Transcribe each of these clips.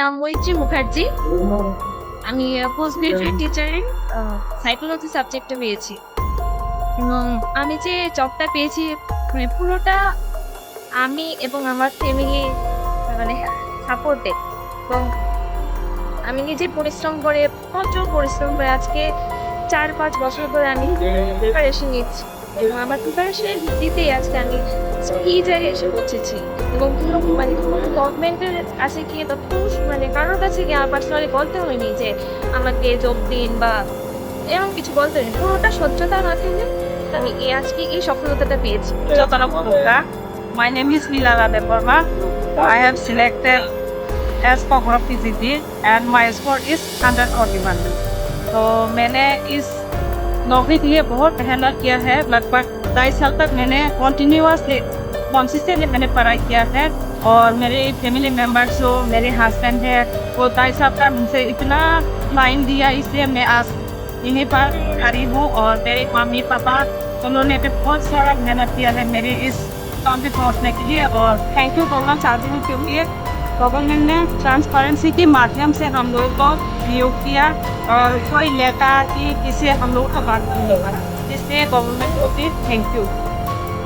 নাম মৈত্রী মুখার্জি। আমি পোস্ট গ্রাজুয়েট টিচারে সাইকোলজি সাবজেক্টে পেয়েছি এবং আমি যে জবটা পেয়েছি মানে পুরোটা আমি এবং আমার ফ্যামিলি মানে সাপোর্টে এবং আমি নিজে পরিশ্রম করে প্রচুর পরিশ্রম করে আজকে 4-5 বছর ধরে আমি প্রিপারেশন নিচ্ছি এবং আমার প্রিপারেশনের ভিত্তিতেই আজকে আমি এই জায়গায় এসে পৌঁছেছি এবং কোনো মানে কোনো গভর্নমেন্টের কাছে গিয়ে বা পুরুষ মানে কারোর কাছে গিয়ে আমার পার্সোনালি বলতে হয়নি যে আমাকে জব দিন বা এরকম কিছু বলতে হয়নি। পুরোটা সহ্যতা না থাকলে আমি আজকে এই সফলতাটা পেয়েছি। Jotana Puruka. My name is Milana Deborma. I have selected as Pokora PGT and my score is 141. तो मैंने इस नौकरी के लिए बहुत मेहनत किया है। लगभग 2.5 साल तक मैंने कंसिस्टेंटली मैंने पढ़ाई किया है और मेरे फैमिली मेम्बर्स जो मेरे हस्बैंड है वो 2.5 साल तक मुझसे इतना टाइम दिया, इसलिए मैं आज यहीं पर खड़ी हूँ। और मेरे मम्मी पापा उन्होंने भी बहुत सारा मेहनत किया है मेरे इस काम पे पहुँचने के लिए। और थैंक यू बोलना चाहती हूँ क्योंकि गवर्नमेंट ने ट्रांसपेरेंसी के माध्यम से हम लोगों को नियोग किया और कोई लेता कि किसी हम लोग का बात नहीं होगा, इसलिए गवर्नमेंट को भी थैंक यू।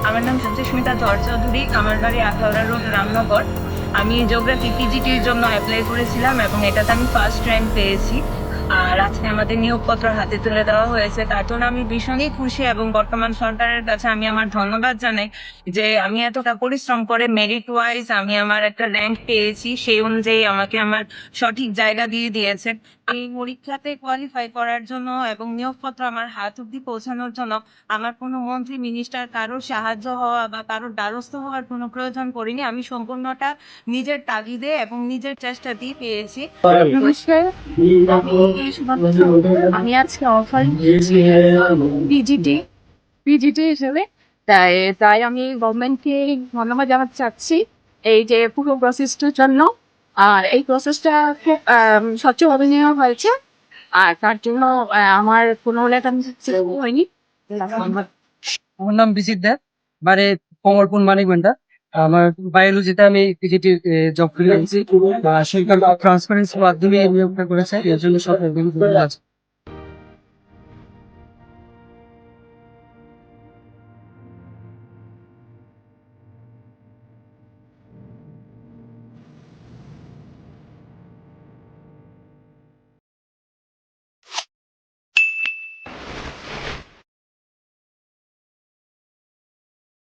আমার নাম সুস্মিতা চৌধুরী। আমার বাড়ি আখাউড়া রোড, রামনগর। আমি জিওগ্রাফি পিজিটির জন্য অ্যাপ্লাই করেছিলাম এবং এটাতে আমি ফার্স্ট র্যাঙ্ক পেয়েছি। আর আজকে আমাদের নিয়োগপত্র হাতে তুলে দেওয়া হয়েছে, তার জন্য আমি ভীষণই খুশি এবং বর্তমান সরকারের কাছে আমি আমার ধন্যবাদ জানাই যে আমি এতটা পরিশ্রম করে মেরিট ওয়াইজ আমি আমার একটা র্যাঙ্ক পেয়েছি, সেই অনুযায়ী আমাকে আমার সঠিক জায়গা দিয়ে দিয়েছে। এই পরীক্ষাতে কোয়ালিফাই করার জন্য এবং নিয়োগপত্র আমার হাত অব্দি পৌঁছানোর জন্য আমার কোনো মন্ত্রী মিনিস্টার কারোর সাহায্য হওয়া বা কারোর দ্বারস্থ হওয়ার কোনো প্রয়োজন পড়েনি। আমি সম্পূর্ণটা নিজের তাগিদে এবং নিজের চেষ্টা দিয়ে পেয়েছি। নমস্কার, আমি আজকে অফার পিজিটি পিজিটি হিসেবে তাই তাই আমি গভর্নমেন্টকে ধন্যবাদ জানাতে চাচ্ছি এই যে পুরো প্রসেসটার জন্য। আর এই প্রসেসটা খুব স্বচ্ছভাবে নেওয়া হয়েছে আর তার জন্য আমার কোনো লেখা হয়নি। আমার নাম বিচিত দা, বাড়ি কমলপুর মানিকগঞ্জা। আমার বায়োলজিতে আমি পিজিটি জব করে আছি। সরকার ট্রান্সপারেন্সির মাধ্যমে নিয়োগটা করেছে, এর জন্য সরকার